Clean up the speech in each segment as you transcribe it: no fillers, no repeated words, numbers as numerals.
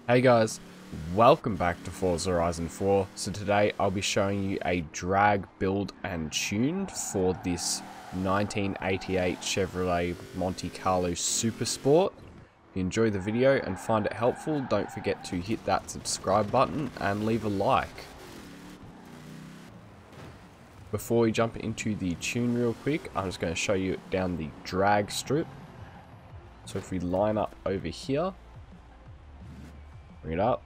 Hey guys, welcome back to Forza Horizon 4. So today I'll be showing you a drag build and tune for this 1988 Chevrolet Monte Carlo Super Sport. If you enjoy the video and find it helpful, don't forget to hit that subscribe button and leave a like. Before we jump into the tune real quick, I'm just going to show you down the drag strip. So if we line up over here, bring it up.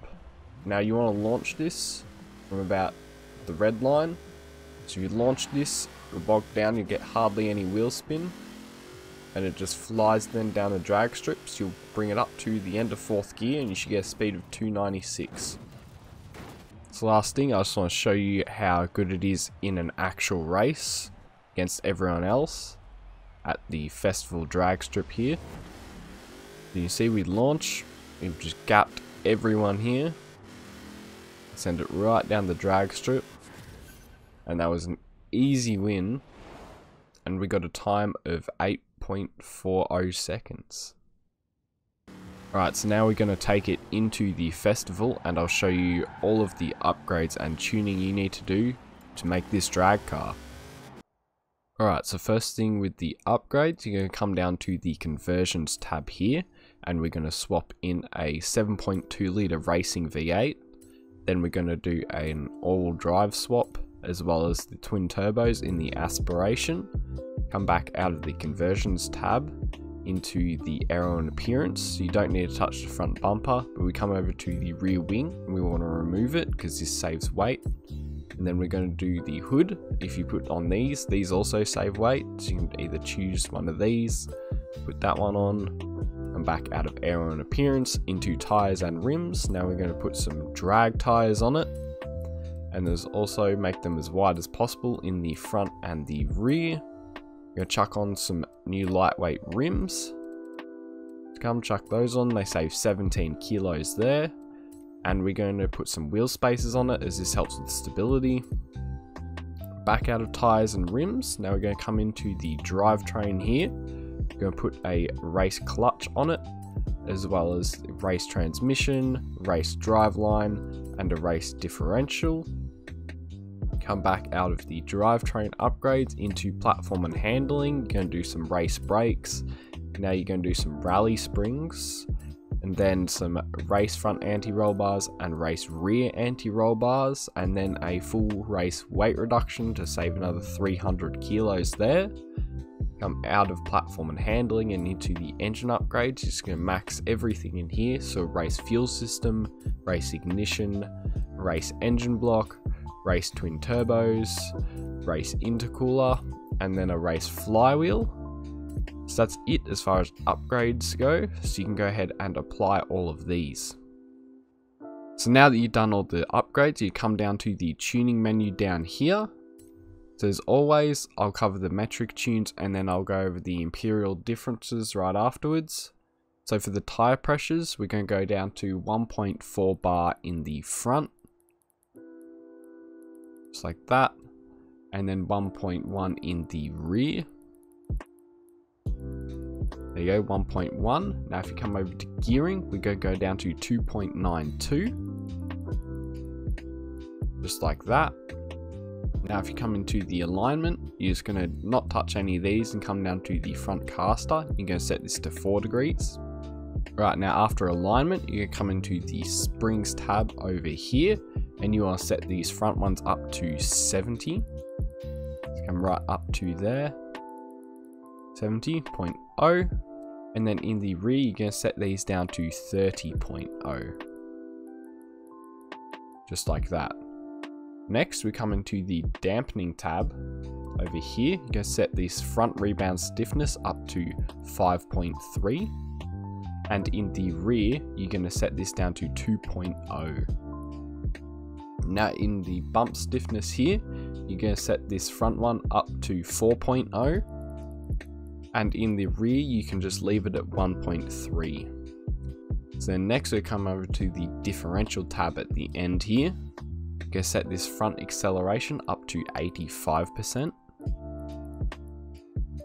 Now you want to launch this from about the red line. So you launch this, it'll bog down, you get hardly any wheel spin. And it just flies then down the drag strips. You'll bring it up to the end of 4th gear and you should get a speed of 296. So last thing, I just want to show you how good it is in an actual race against everyone else at the festival drag strip here. So you see we launch, we've just gapped everyone here, send it right down the drag strip, and that was an easy win, and we got a time of 8.40 seconds. Alright, so now we're going to take it into the festival and I'll show you all of the upgrades and tuning you need to do to make this drag car. Alright, so first thing with the upgrades, you're going to come down to the conversions tab here, and we're going to swap in a 7.2 litre racing V8. Then we're going to do an all-wheel drive swap, as well as the twin turbos in the aspiration. Come back out of the conversions tab into the aero and appearance. So you don't need to touch the front bumper, but we come over to the rear wing and we want to remove it because this saves weight. And then we're going to do the hood. If you put on these also save weight, so you can either choose one of these, put that one on, and back out of aero and appearance into tires and rims. Now we're going to put some drag tires on it, and there's also make them as wide as possible in the front and the rear. We're going to chuck on some new lightweight rims. Come chuck those on, they save 17 kilos there. And we're going to put some wheel spacers on it as this helps with stability. Back out of tires and rims. Now we're going to come into the drivetrain here. We're going to put a race clutch on it, as well as race transmission, race driveline, and a race differential. Come back out of the drivetrain upgrades into platform and handling. You're going to do some race brakes. Now you're going to do some rally springs, and then some race front anti-roll bars and race rear anti-roll bars, and then a full race weight reduction to save another 300 kilos there. Come out of platform and handling and into the engine upgrades. You're just going to max everything in here. So race fuel system, race ignition, race engine block, race twin turbos, race intercooler, and then a race flywheel. So that's it as far as upgrades go, so you can go ahead and apply all of these. So now that you've done all the upgrades, you come down to the tuning menu down here. So as always, I'll cover the metric tunes and then I'll go over the imperial differences right afterwards. So for the tire pressures, we're going to go down to 1.4 bar in the front, just like that, and then 1.1 in the rear. There you go, 1.1. Now if you come over to gearing, we're going to go down to 2.92. Just like that. Now if you come into the alignment, you're just going to not touch any of these and come down to the front caster. You're going to set this to 4 degrees. Right, now after alignment, you're going to come into the springs tab over here, and you want to set these front ones up to 70. So come right up to there. 70.0, and then in the rear you're going to set these down to 30.0, just like that. Next we come into the dampening tab over here. You're going to set this front rebound stiffness up to 5.3, and in the rear you're going to set this down to 2.0. Now in the bump stiffness here, you're going to set this front one up to 4.0, and in the rear you can just leave it at 1.3. So then next we come over to the differential tab at the end here. You're going to set this front acceleration up to 85%,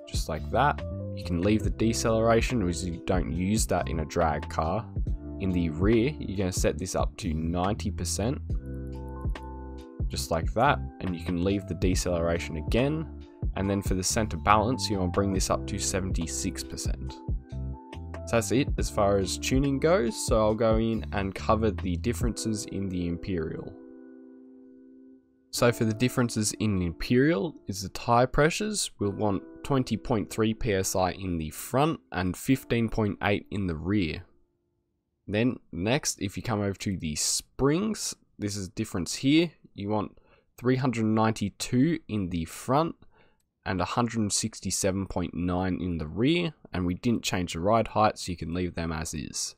just like that. You can leave the deceleration as you don't use that in a drag car. in the rear, you're going to set this up to 90%. Just like that. And you can leave the deceleration again. And then for the center balance, you want to bring this up to 76%. So that's it as far as tuning goes. So I'll go in and cover the differences in the Imperial. So for the differences in Imperial is the tire pressures. We'll want 20.3 psi in the front and 15.8 in the rear. Then next, if you come over to the springs, this is the difference here. You want 392 in the front and 167.9 in the rear, and we didn't change the ride height, so you can leave them as is.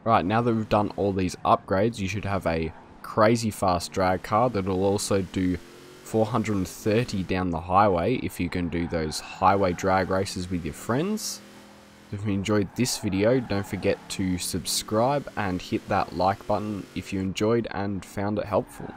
Right, now that we've done all these upgrades, you should have a crazy fast drag car that will also do 430 down the highway if you can do those highway drag races with your friends. If you enjoyed this video, don't forget to subscribe and hit that like button if you enjoyed and found it helpful.